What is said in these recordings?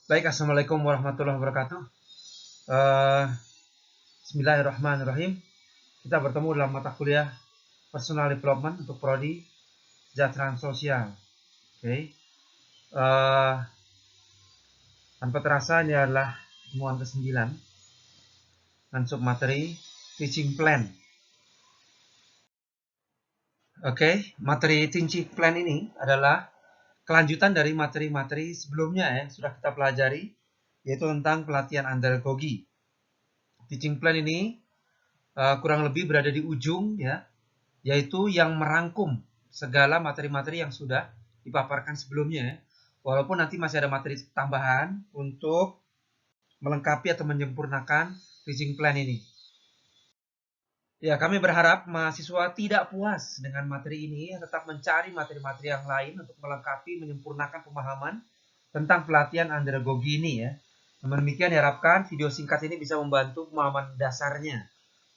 Baik, Assalamualaikum warahmatullahi wabarakatuh. Eh, Bismillahirrahmanirrahim. Kita bertemu dalam mata kuliah Personal Development untuk Prodi Kesejahteraan Sosial. Oke. Tanpa terasa ini adalah pertemuan ke-9 dan submateri Teaching Plan. Oke, materi Teaching Plan ini adalah kelanjutan dari materi-materi sebelumnya yang sudah kita pelajari, yaitu tentang pelatihan andragogi. Teaching Plan ini kurang lebih berada di ujung ya, yaitu yang merangkum segala materi-materi yang sudah dipaparkan sebelumnya. Walaupun nanti masih ada materi tambahan untuk melengkapi atau menyempurnakan teaching plan ini. Ya, kami berharap mahasiswa tidak puas dengan materi ini, tetap mencari materi-materi yang lain untuk melengkapi, menyempurnakan pemahaman tentang pelatihan andragogi ini ya. Namun demikian diharapkan video singkat ini bisa membantu pemahaman dasarnya.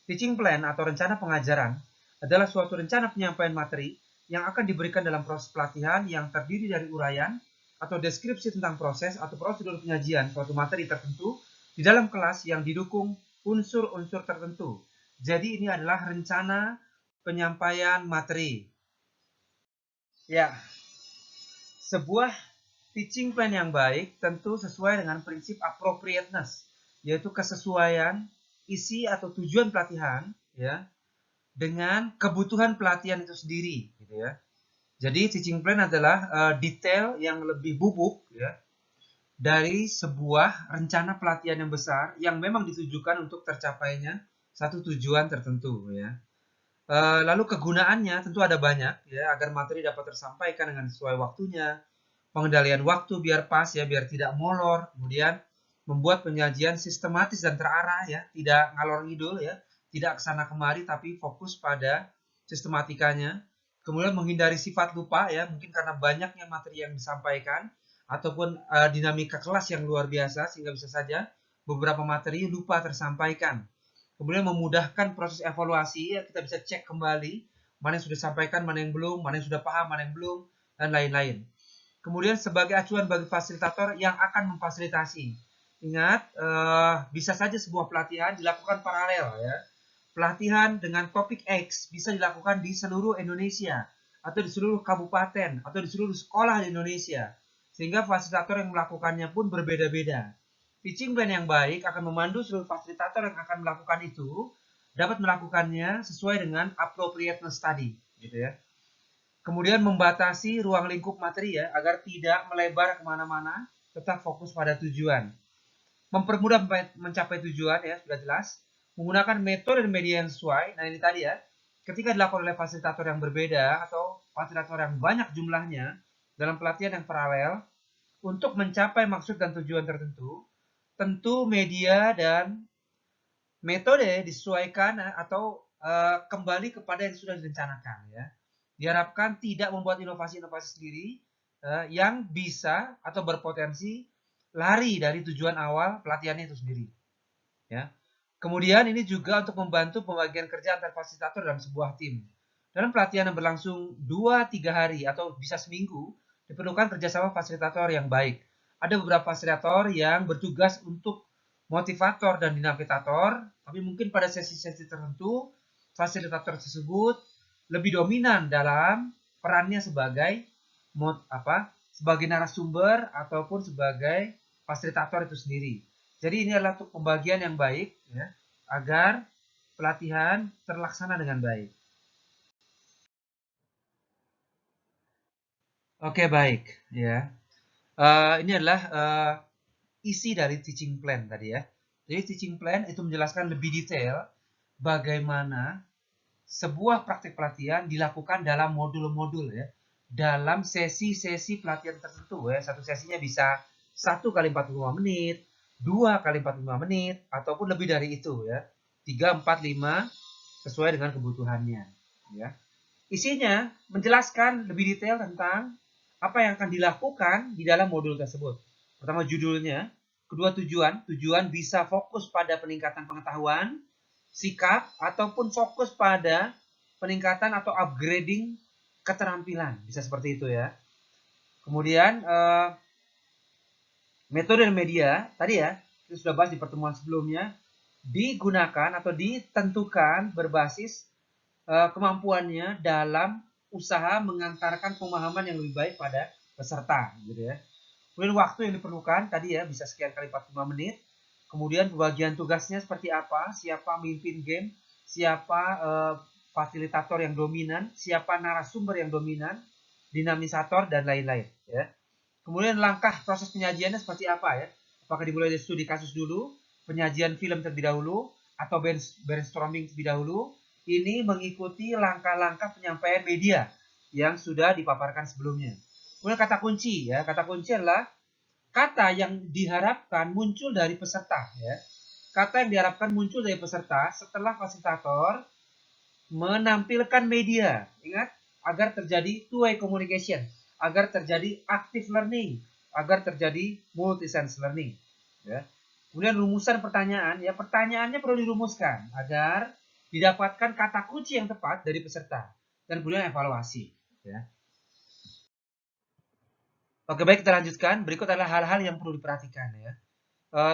Teaching plan atau rencana pengajaran adalah suatu rencana penyampaian materi yang akan diberikan dalam proses pelatihan yang terdiri dari uraian atau deskripsi tentang proses atau prosedur penyajian suatu materi tertentu di dalam kelas yang didukung unsur-unsur tertentu. Jadi ini adalah rencana penyampaian materi. Ya, sebuah teaching plan yang baik tentu sesuai dengan prinsip appropriateness, yaitu kesesuaian isi atau tujuan pelatihan ya dengan kebutuhan pelatihan itu sendiri gitu ya. Jadi teaching plan adalah detail yang lebih bubuk ya dari sebuah rencana pelatihan yang besar yang memang ditujukan untuk tercapainya satu tujuan tertentu ya. Lalu kegunaannya tentu ada banyak ya agar materi dapat tersampaikan dengan sesuai waktunya, pengendalian waktu biar pas ya, biar tidak molor, kemudian membuat penyajian sistematis dan terarah ya, tidak ngalor ngidul ya, tidak kesana kemari tapi fokus pada sistematikanya. Kemudian menghindari sifat lupa ya, mungkin karena banyaknya materi yang disampaikan ataupun dinamika kelas yang luar biasa sehingga bisa saja beberapa materi lupa tersampaikan. Kemudian memudahkan proses evaluasi ya, kita bisa cek kembali mana yang sudah disampaikan, mana yang belum, mana yang sudah paham, mana yang belum, dan lain-lain. Kemudian sebagai acuan bagi fasilitator yang akan memfasilitasi. Ingat, bisa saja sebuah pelatihan dilakukan paralel ya. Pelatihan dengan topik X bisa dilakukan di seluruh Indonesia atau di seluruh kabupaten atau di seluruh sekolah di Indonesia. Sehingga fasilitator yang melakukannya pun berbeda-beda. Teaching plan yang baik akan memandu seluruh fasilitator yang akan melakukan itu dapat melakukannya sesuai dengan appropriateness tadi, gitu ya. Kemudian membatasi ruang lingkup materi ya, agar tidak melebar kemana-mana, tetap fokus pada tujuan. Mempermudah mencapai tujuan ya, sudah jelas. Menggunakan metode dan media yang sesuai. Nah ini tadi ya, ketika dilakukan oleh fasilitator yang berbeda atau fasilitator yang banyak jumlahnya dalam pelatihan yang paralel, untuk mencapai maksud dan tujuan tertentu, tentu media dan metode disesuaikan atau kembali kepada yang sudah direncanakan ya. Diharapkan tidak membuat inovasi-inovasi sendiri yang bisa atau berpotensi lari dari tujuan awal pelatihannya itu sendiri. Ya. Kemudian ini juga untuk membantu pembagian kerja antar fasilitator dalam sebuah tim. Dalam pelatihan yang berlangsung 2-3 hari atau bisa seminggu, diperlukan kerjasama fasilitator yang baik. Ada beberapa fasilitator yang bertugas untuk motivator dan dinamikator, tapi mungkin pada sesi-sesi tertentu, fasilitator tersebut lebih dominan dalam perannya sebagai sebagai narasumber ataupun sebagai fasilitator itu sendiri. Jadi ini adalah untuk pembagian yang baik ya, agar pelatihan terlaksana dengan baik. Oke, baik ya. Ini adalah isi dari teaching plan tadi ya. Jadi teaching plan itu menjelaskan lebih detail bagaimana sebuah praktik pelatihan dilakukan dalam modul-modul ya. Dalam sesi-sesi pelatihan tertentu ya. Satu sesinya bisa 1 kali 45 menit, 2 kali 45 menit, ataupun lebih dari itu ya. 3, 4, 5 sesuai dengan kebutuhannya ya. Isinya menjelaskan lebih detail tentang apa yang akan dilakukan di dalam modul tersebut. Pertama judulnya, kedua tujuan. Tujuan bisa fokus pada peningkatan pengetahuan, sikap, ataupun fokus pada peningkatan atau upgrading keterampilan. Bisa seperti itu ya. Kemudian Metode dan media tadi ya, kita sudah bahas di pertemuan sebelumnya, digunakan atau ditentukan berbasis kemampuannya dalam usaha mengantarkan pemahaman yang lebih baik pada peserta, gitu ya. Kemudian waktu yang diperlukan tadi ya bisa sekian kali 45 menit. Kemudian pembagian tugasnya seperti apa, siapa mimpin game, siapa fasilitator yang dominan, siapa narasumber yang dominan, dinamisator dan lain-lain ya. Kemudian langkah proses penyajiannya seperti apa ya? Apakah dimulai dari studi kasus dulu, penyajian film terlebih dahulu, atau brainstorming terlebih dahulu? Ini mengikuti langkah-langkah penyampaian media yang sudah dipaparkan sebelumnya. Kemudian kata kunci ya, kata kunci adalah kata yang diharapkan muncul dari peserta ya. Kata yang diharapkan muncul dari peserta setelah fasilitator menampilkan media. Ingat, agar terjadi two-way communication, agar terjadi active learning, agar terjadi multi-sense learning. Ya. Kemudian rumusan pertanyaan, ya pertanyaannya perlu dirumuskan agar didapatkan kata kunci yang tepat dari peserta dan kemudian evaluasi. Ya. Oke, baik kita lanjutkan. Berikut adalah hal-hal yang perlu diperhatikan ya.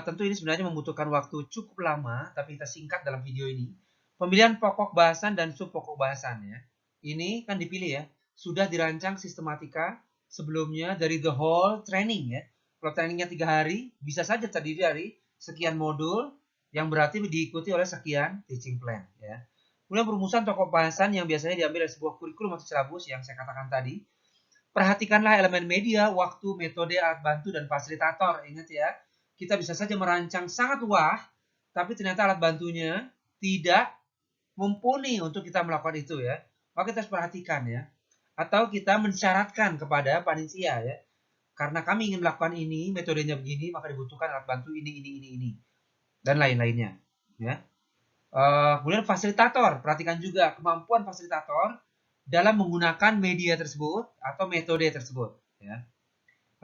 Tentu ini sebenarnya membutuhkan waktu cukup lama, tapi kita singkat dalam video ini. Pemilihan pokok bahasan dan sub pokok bahasan ya. Ini kan dipilih ya. Sudah dirancang sistematika sebelumnya dari the whole training ya. Kalau trainingnya 3 hari, bisa saja terdiri dari sekian modul yang berarti diikuti oleh sekian teaching plan ya. Kemudian perumusan pokok bahasan yang biasanya diambil dari sebuah kurikulum atau silabus yang saya katakan tadi. Perhatikanlah elemen media, waktu, metode, alat bantu, dan fasilitator. Ingat ya, kita bisa saja merancang sangat wah, tapi ternyata alat bantunya tidak mumpuni untuk kita melakukan itu ya. Maka kita harus perhatikan ya. Atau kita mensyaratkan kepada panitia ya. Karena kami ingin melakukan ini, metodenya begini, maka dibutuhkan alat bantu ini. Dan lain-lainnya. Ya. Kemudian fasilitator, perhatikan juga kemampuan fasilitator dalam menggunakan media tersebut atau metode tersebut. Ya.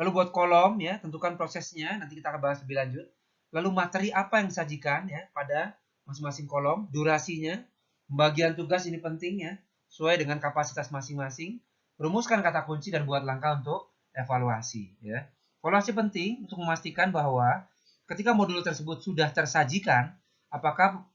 Lalu buat kolom ya, tentukan prosesnya, nanti kita akan bahas lebih lanjut. Lalu materi apa yang disajikan ya pada masing-masing kolom, durasinya, pembagian tugas ini penting ya, sesuai dengan kapasitas masing-masing. Rumuskan kata kunci dan buat langkah untuk evaluasi ya. Evaluasi penting untuk memastikan bahwa ketika modul tersebut sudah tersajikan, apakah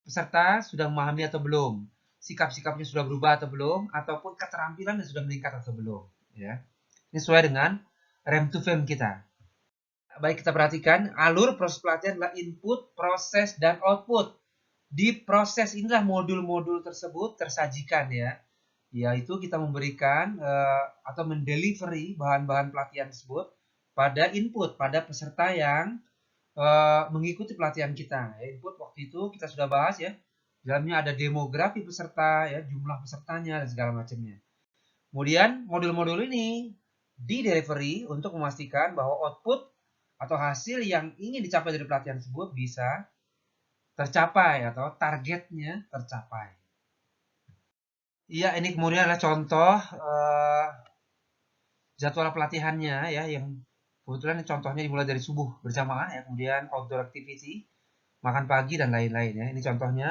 peserta sudah memahami atau belum, sikap-sikapnya sudah berubah atau belum, ataupun keterampilannya sudah meningkat atau belum ya. Ini sesuai dengan rem to fame kita. Baik, kita perhatikan alur proses pelatihan adalah input, proses, dan output. Di proses inilah modul-modul tersebut tersajikan ya. Yaitu kita memberikan atau mendelivery bahan-bahan pelatihan tersebut pada input, pada peserta yang mengikuti pelatihan kita. Input waktu itu kita sudah bahas ya. Dalamnya ada demografi peserta, ya, jumlah pesertanya, dan segala macamnya. Kemudian modul-modul ini di-delivery untuk memastikan bahwa output atau hasil yang ingin dicapai dari pelatihan tersebut bisa tercapai atau targetnya tercapai. Iya, ini kemudian adalah contoh jadwal pelatihannya ya, yang kebetulan contohnya dimulai dari subuh berjamaah ya, kemudian outdoor activity, makan pagi dan lain-lain ya. Ini contohnya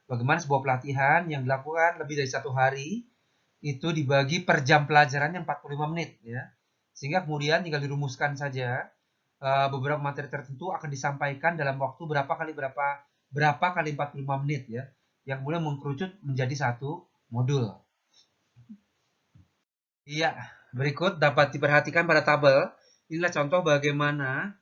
bagaimana sebuah pelatihan yang dilakukan lebih dari 1 hari itu dibagi per jam pelajarannya 45 menit ya. Sehingga kemudian tinggal dirumuskan saja beberapa materi tertentu akan disampaikan dalam waktu berapa kali 45 menit ya. Yang kemudian mengkerucut menjadi satu modul. Iya, berikut dapat diperhatikan pada tabel. Inilah contoh bagaimana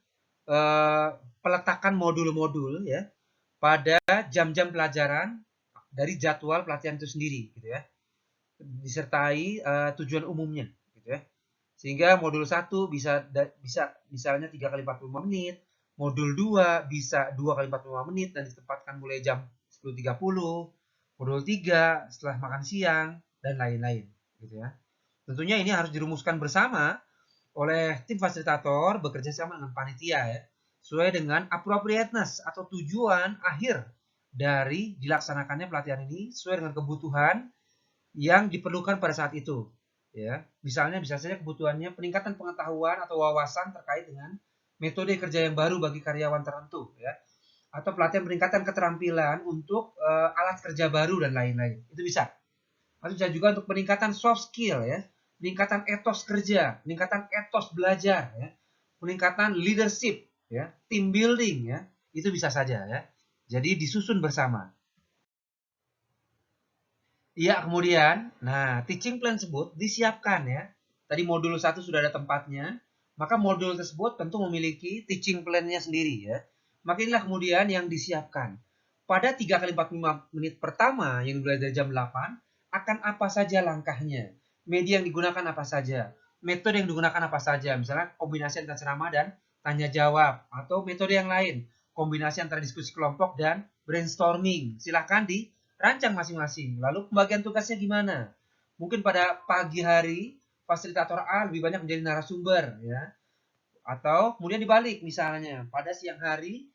peletakan modul-modul ya pada jam-jam pelajaran dari jadwal pelatihan itu sendiri gitu ya. Disertai tujuan umumnya gitu ya. Sehingga modul 1 bisa misalnya 3 kali 45 menit, modul 2 bisa 2 kali 45 menit dan ditempatkan mulai jam 10.30, modul 3 setelah makan siang dan lain-lain gitu ya. Tentunya ini harus dirumuskan bersama oleh tim fasilitator bekerja sama dengan panitia ya, sesuai dengan appropriateness atau tujuan akhir dari dilaksanakannya pelatihan ini sesuai dengan kebutuhan yang diperlukan pada saat itu. Ya, misalnya bisa saja kebutuhannya peningkatan pengetahuan atau wawasan terkait dengan metode kerja yang baru bagi karyawan tertentu, ya, atau pelatihan peningkatan keterampilan untuk alat kerja baru dan lain-lain. Itu bisa. Atau bisa juga untuk peningkatan soft skill, ya, peningkatan etos kerja, peningkatan etos belajar, ya, peningkatan leadership, ya, team building, ya, itu bisa saja, ya. Jadi disusun bersama. Iya, kemudian, nah, teaching plan tersebut disiapkan, ya. Tadi modul 1 sudah ada tempatnya, maka modul tersebut tentu memiliki teaching plan-nya sendiri, ya. Maka inilah kemudian yang disiapkan. Pada 3 kali 45 menit pertama yang dimulai dari jam 8, akan apa saja langkahnya, media yang digunakan apa saja, metode yang digunakan apa saja, misalnya kombinasi antara ceramah dan tanya jawab, atau metode yang lain, kombinasi antara diskusi kelompok dan brainstorming. Silahkan dirancang masing-masing. Lalu pembagian tugasnya gimana? Mungkin pada pagi hari fasilitator A lebih banyak menjadi narasumber, ya, atau kemudian dibalik, misalnya pada siang hari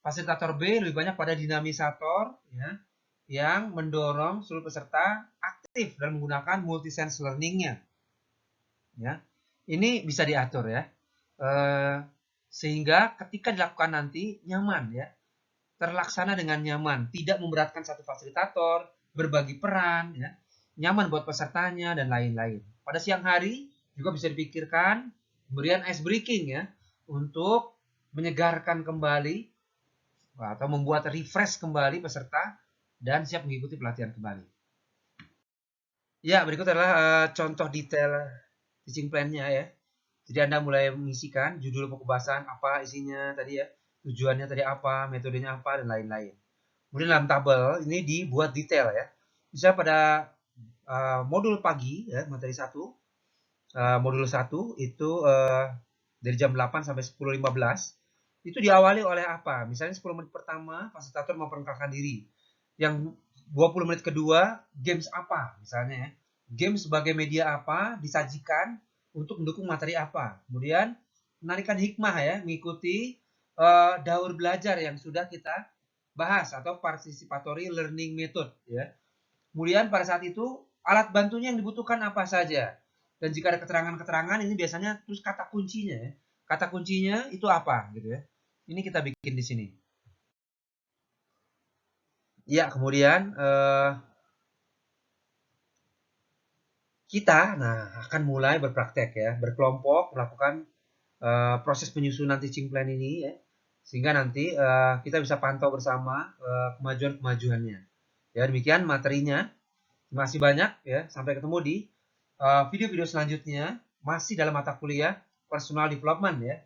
fasilitator B lebih banyak pada dinamisator, ya, yang mendorong seluruh peserta aktif dalam menggunakan multi-sense learning-nya. Ya, ini bisa diatur, ya, sehingga ketika dilakukan nanti nyaman, ya, terlaksana dengan nyaman, tidak memberatkan satu fasilitator, berbagi peran, ya, nyaman buat pesertanya dan lain-lain. Pada siang hari juga bisa dipikirkan pemberian ice breaking, ya, untuk menyegarkan kembali atau membuat refresh kembali peserta dan siap mengikuti pelatihan kembali. Ya, berikut adalah contoh detail teaching plan-nya, ya. Jadi Anda mulai mengisikan judul pembahasan, apa isinya tadi, ya, tujuannya tadi apa, metodenya apa, dan lain-lain. Kemudian dalam tabel ini dibuat detail, ya. Misalnya pada modul pagi, ya, materi 1, modul 1 itu dari jam 8 sampai 10.15, itu diawali oleh apa? Misalnya 10 menit pertama, fasilitator memperkenalkan diri. Yang 20 menit kedua, games apa? Misalnya, ya. Games sebagai media apa disajikan untuk mendukung materi apa. Kemudian, menarikan hikmah, ya, mengikuti daur belajar yang sudah kita bahas atau participatory learning method, ya. Kemudian pada saat itu alat bantunya yang dibutuhkan apa saja. Dan jika ada keterangan-keterangan ini biasanya terus kata kuncinya, ya. Kata kuncinya itu apa gitu, ya. Ini kita bikin di sini. Ya, kemudian kita akan mulai berpraktek, ya, berkelompok melakukan proses penyusunan teaching plan ini, ya. Sehingga nanti kita bisa pantau bersama kemajuan-kemajuannya. Ya, demikian materinya. Terima kasih banyak, ya. Sampai ketemu di video-video selanjutnya, masih dalam mata kuliah personal development, ya,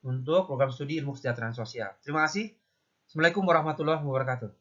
untuk program studi ilmu kesejahteraan sosial. Terima kasih. Assalamualaikum warahmatullahi wabarakatuh.